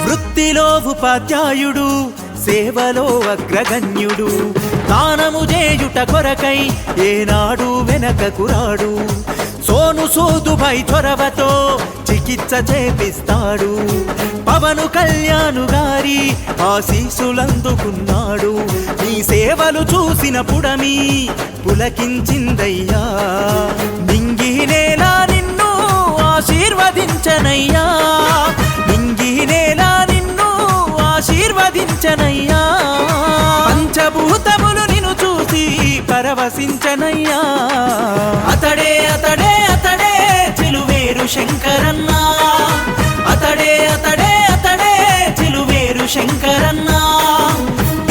వృత్తిలో ఉపాధ్యాయుడు, సేవలో అగ్రగణ్యుడు, దానము చేయుట కొరకై ఏనాడు వెనకకు రాడు. సోను సూదుపై చొరవతో చికిత్స చేపిస్తాడు. పవను కళ్యాణ్ గారి ఆశీసులందుకున్నాడు. నీ సేవలు చూసిన పుడమి పులకించిందయ్యా. నింగి నేల నిన్ను ఆశీర్వదించనయ్యా. నింగి నేల నిన్ను ఆశీర్వదించనయ్యా. పంచభూతములు నిన్ను చూసి పరవశించనయ్యా. అతడే అతడే అతడే చిలువేరు శంకరన్న. అతడే అతడే అతడే చిలువేరు శంకరన్న.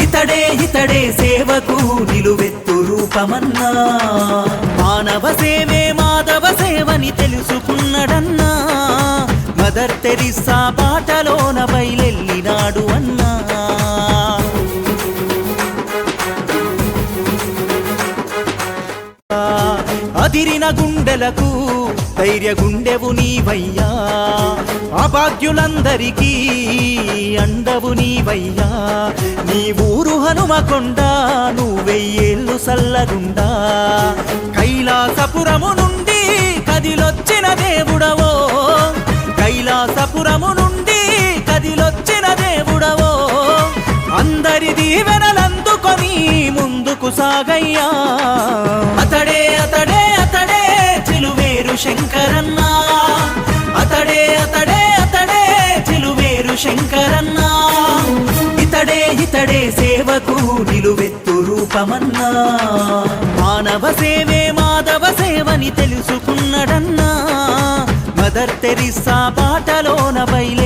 ఇతడే ఇతడే సేవకు నిలువెత్తు రూపమన్నా. మానవ సేవే మాధవ సేవని తెలుసుకున్నడన్నా. మదర్ తెరిస్సా బాటలోన బయలెల్లినాడు అన్నా. అదిరిన గుండెలకు ధైర్య గుండెవు నీవయ్యా. అభాగ్యులందరికీ అండవు నీవయ్యా. నీ ఊరు హనుమకొండ నువ్వెయ్యేళ్ళు సల్లగుండా. కైలాసపురము నుండి కదిలొచ్చిన దేవుడవో. కైలాసపురము నుండి కదిలొచ్చిన దేవుడవో. అందరి దీవెనలందుకొని ముందుకు సాగయ్యా. అతడే అతడే అతడే చిలువేరు శంకరన్న. అతడే అతడే అతడే చిలువేరు శంకరన్న. ఇతడే ఇతడే సేవకు నిలువెత్తు రూపమన్నా. మానవ సేవే మాధవ సేవని తెలుసుకున్నడన్నా. మదర్ తెరిస్సా బాటలోన బయలు